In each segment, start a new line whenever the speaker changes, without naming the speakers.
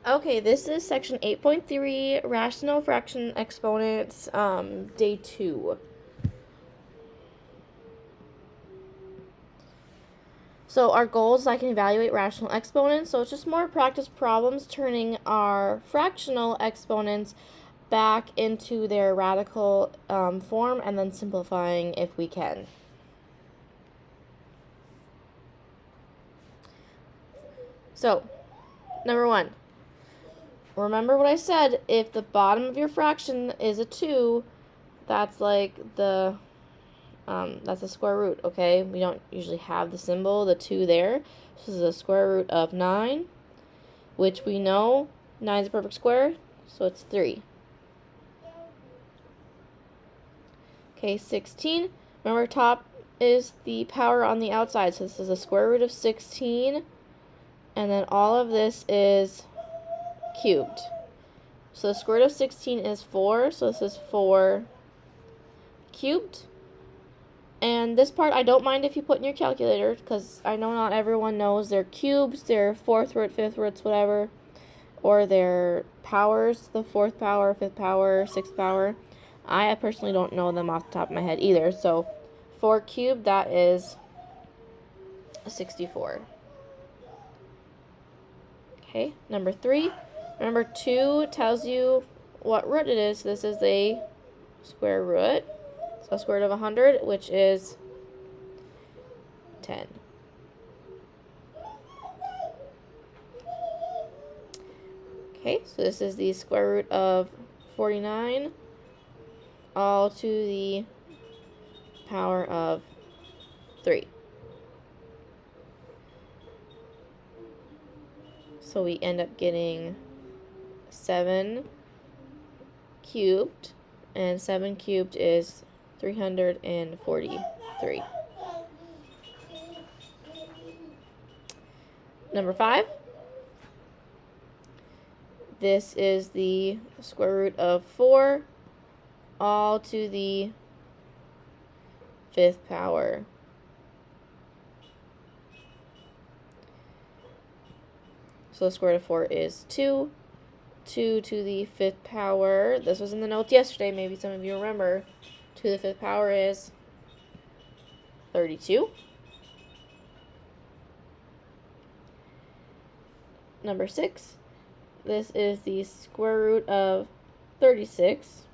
Okay, this is section 8.3, rational fraction exponents, day 2. So our goal is I can evaluate rational exponents, so it's just more practice problems turning our fractional exponents back into their radical form and then simplifying if we can. So, number 1. Remember what I said, if the bottom of your fraction is a 2, that's like that's the square root, okay? We don't usually have the symbol, the 2 there. So this is the square root of 9, which we know 9 is a perfect square, so it's 3. Okay, 16. Remember, top is the power on the outside, so this is the square root of 16, and then all of this is cubed. So the square root of 16 is 4, so this is 4 cubed. And this part I don't mind if you put in your calculator, because I know not everyone knows their cubes, their fourth root, fifth roots, whatever, or their powers, the fourth power, fifth power, sixth power. I personally don't know them off the top of my head either. So 4 cubed, that is 64. Okay, number 3. Remember, 2 tells you what root it is. This is a square root. So square root of 100, which is 10. Okay, so this is the square root of 49, all to the power of 3. So we end up getting 7 cubed, and 7 cubed is 343. Number 5. This is the square root of 4, all to the 5th power. So the square root of 4 is 2. 2 to the 5th power. This was in the notes yesterday. Maybe some of you remember. 2 to the 5th power is 32. Number 6. This is the square root of 36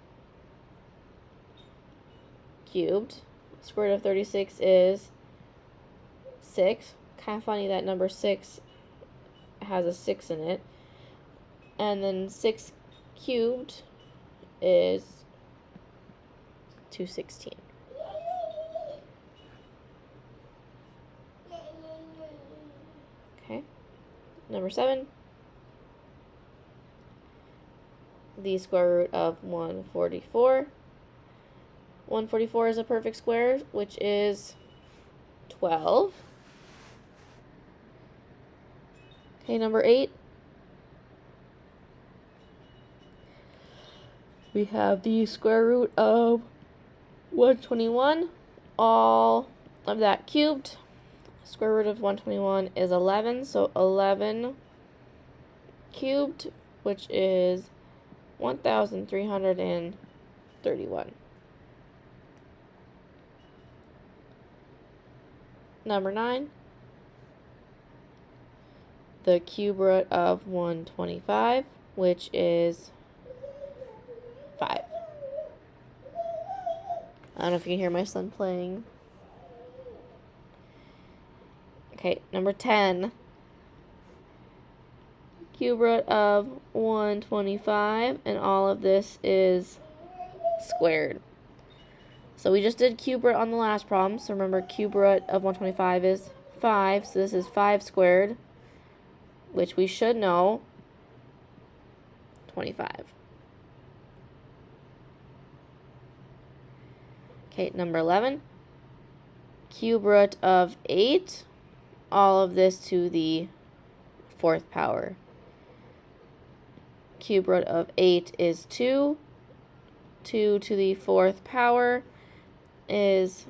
cubed. Square root of 36 is 6. Kind of funny that number 6 has a 6 in it. And then 6 cubed is 216. Okay. Number 7. The square root of 144. 144 is a perfect square, which is 12. Okay, number 8. We have the square root of 121, all of that cubed. Square root of 121 is 11, so 11 cubed, which is 1,331. Number 9. The cube root of 125, which is 5. I don't know if you can hear my son playing. Okay, number 10. Cube root of 125, and all of this is squared. So we just did cube root on the last problem. So remember, cube root of 125 is 5. So this is 5 squared, which we should know, 25. Okay, number 11. Cube root of 8. All of this to the 4th power. Cube root of 8 is 2. 2 to the 4th power is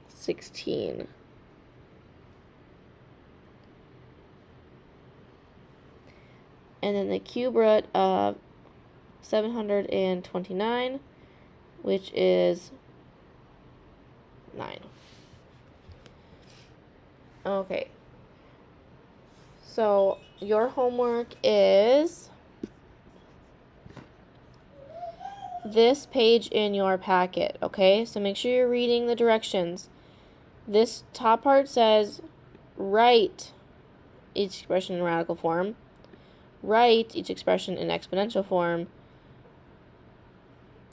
16. and then the cube root of 729, which is 9. Okay. So your homework is this page in your packet, okay? So make sure you're reading the directions. This top part says write each expression in radical form, write each expression in exponential form,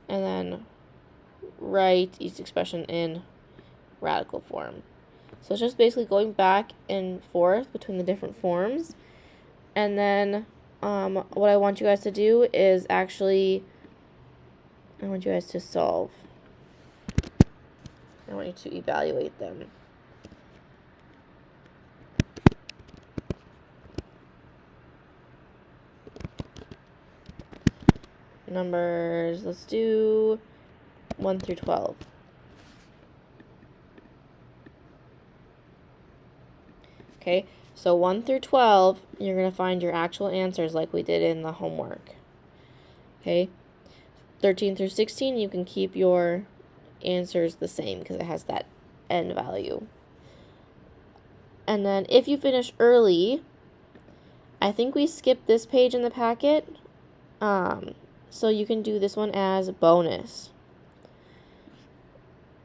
and then write each expression in radical form. So it's just basically going back and forth between the different forms. And then what I want you guys to do is actually, I want you guys to solve. I want you to evaluate them. Numbers, let's do 1 through 12. Okay, so 1 through 12, you're going to find your actual answers like we did in the homework. Okay, 13 through 16, you can keep your answers the same because it has that end value. And then if you finish early, I think we skipped this page in the packet, so you can do this one as a bonus.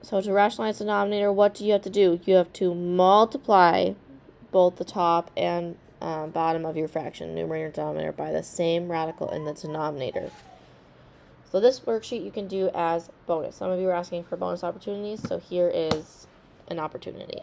So to rationalize the denominator, what do you have to do? You have to multiply both the top and bottom of your fraction, numerator and denominator, by the same radical in the denominator. So this worksheet you can do as bonus. Some of you are asking for bonus opportunities, so here is an opportunity.